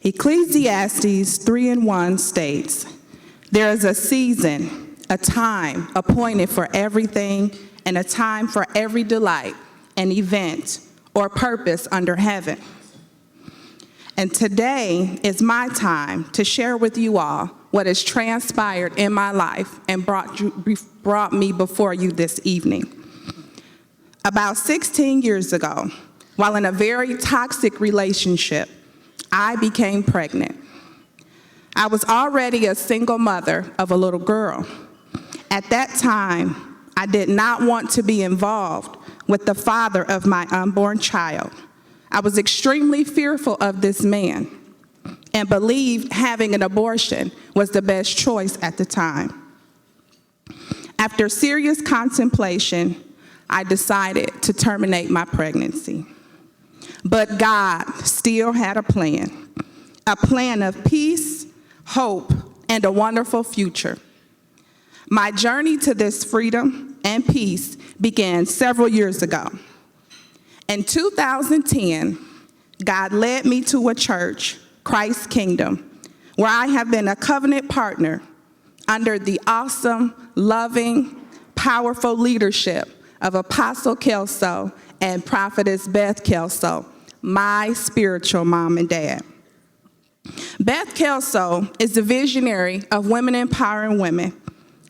Ecclesiastes 3:1 states, "There is a season, a time appointed for everything, and a time for every delight, an event, or purpose under heaven." And today is my time to share with you all what has transpired in my life and brought me before you this evening. About 16 years ago, while in a very toxic relationship, I became pregnant. I was already a single mother of a little girl. At that time, I did not want to be involved with the father of my unborn child. I was extremely fearful of this man and believed having an abortion was the best choice at the time. After serious contemplation, I decided to terminate my pregnancy. But God still had a plan of peace, hope, and a wonderful future. My journey to this freedom and peace began several years ago. In 2010, God led me to a church, Christ's Kingdom, where I have been a covenant partner under the awesome, loving, powerful leadership of Apostle Kelso and Prophetess Beth Kelso, my spiritual mom and dad. Beth Kelso is the visionary of Women Empowering Women,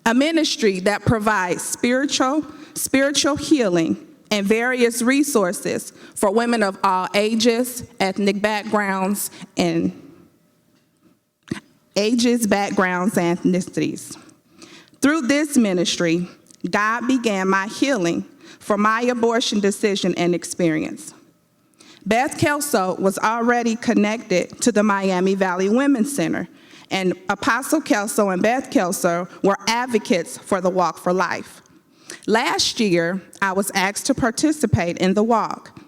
a ministry that provides spiritual healing and various resources for women of all ages, ethnic backgrounds, and ethnicities. Through this ministry, God began my healing for my abortion decision and experience. Beth Kelso was already connected to the Miami Valley Women's Center, and Apostle Kelso and Beth Kelso were advocates for the Walk for Life. Last year, I was asked to participate in the walk,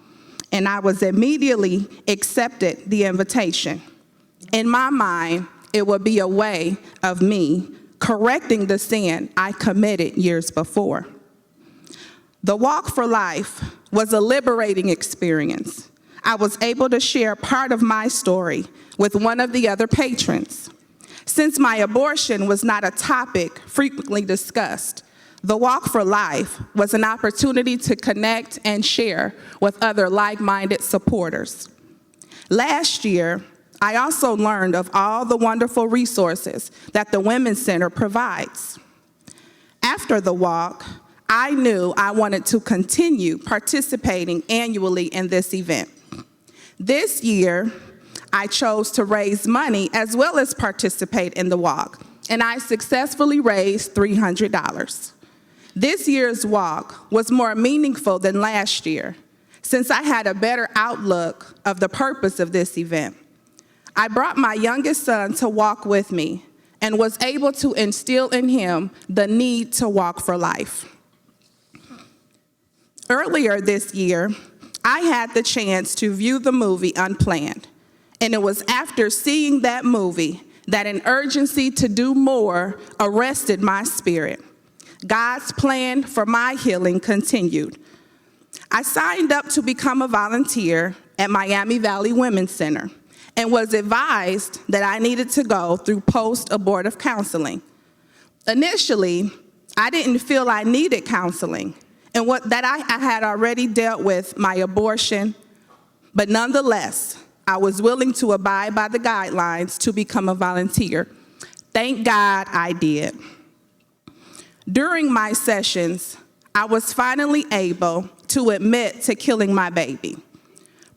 and I was immediately accepted the invitation. In my mind, it would be a way of me correcting the sin I committed years before. The Walk for Life was a liberating experience. I was able to share part of my story with one of the other patrons. Since my abortion was not a topic frequently discussed, the Walk for Life was an opportunity to connect and share with other like-minded supporters. Last year, I also learned of all the wonderful resources that the Women's Center provides. After the walk, I knew I wanted to continue participating annually in this event. This year, I chose to raise money as well as participate in the walk, and I successfully raised $300. This year's walk was more meaningful than last year, since I had a better outlook of the purpose of this event. I brought my youngest son to walk with me and was able to instill in him the need to walk for life. Earlier this year, I had the chance to view the movie Unplanned, and it was after seeing that movie that an urgency to do more arrested my spirit. God's plan for my healing continued. I signed up to become a volunteer at Miami Valley Women's Center and was advised that I needed to go through post-abortive counseling. Initially, I didn't feel I needed counseling and that I had already dealt with my abortion, but nonetheless, I was willing to abide by the guidelines to become a volunteer. Thank God I did. During my sessions, I was finally able to admit to killing my baby.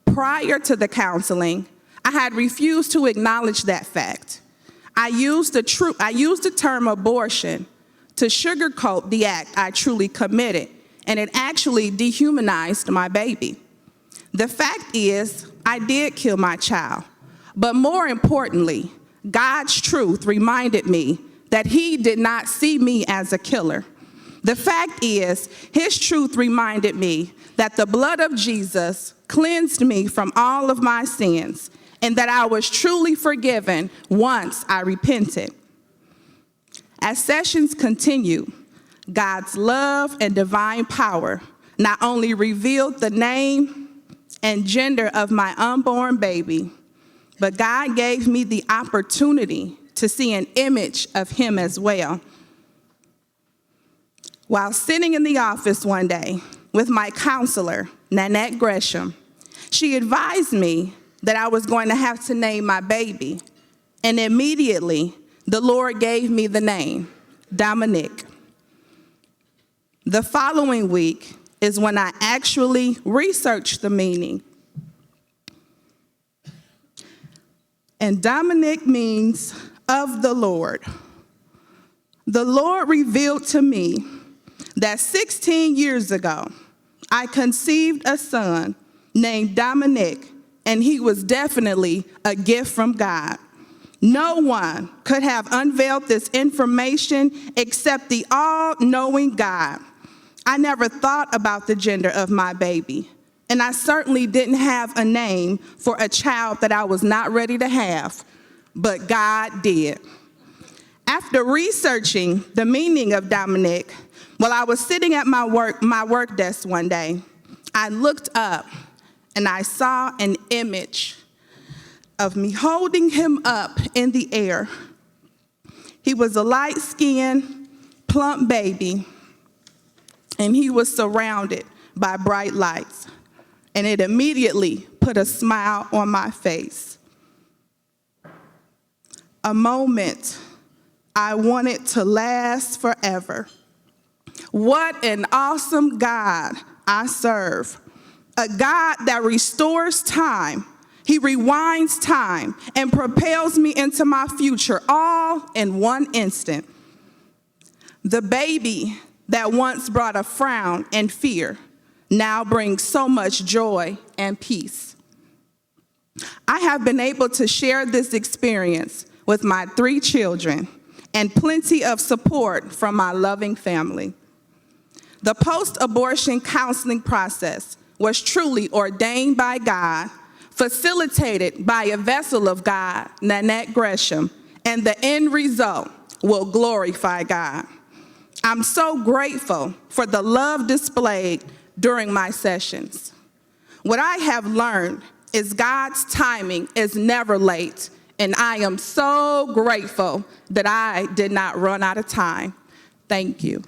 Prior to the counseling, I had refused to acknowledge that fact. I used the term abortion to sugarcoat the act I truly committed, and it actually dehumanized my baby. The fact is, I did kill my child, but more importantly, God's truth reminded me that He did not see me as a killer. The fact is, His truth reminded me that the blood of Jesus cleansed me from all of my sins and that I was truly forgiven once I repented. As sessions continue, God's love and divine power not only revealed the name and gender of my unborn baby, but God gave me the opportunity to see an image of him as well. While sitting in the office one day with my counselor, Nanette Gresham, she advised me that I was going to have to name my baby, and immediately the Lord gave me the name, Dominic. The following week is when I actually researched the meaning. And Dominic means of the Lord. The Lord revealed to me that 16 years ago, I conceived a son named Dominic, and he was definitely a gift from God. No one could have unveiled this information except the all-knowing God. I never thought about the gender of my baby, and I certainly didn't have a name for a child that I was not ready to have, but God did. After researching the meaning of Dominic, while I was sitting at my work desk one day, I looked up and I saw an image of me holding him up in the air. He was a light-skinned, plump baby, and he was surrounded by bright lights, and it immediately put a smile on my face. A moment I wanted to last forever. What an awesome God I serve. A God that restores time. He rewinds time and propels me into my future all in one instant. The baby that once brought a frown and fear now brings so much joy and peace. I have been able to share this experience with my 3 children and plenty of support from my loving family. The post-abortion counseling process was truly ordained by God, facilitated by a vessel of God, Nanette Gresham, and the end result will glorify God. I'm so grateful for the love displayed during my sessions. What I have learned is God's timing is never late, and I am so grateful that I did not run out of time. Thank you.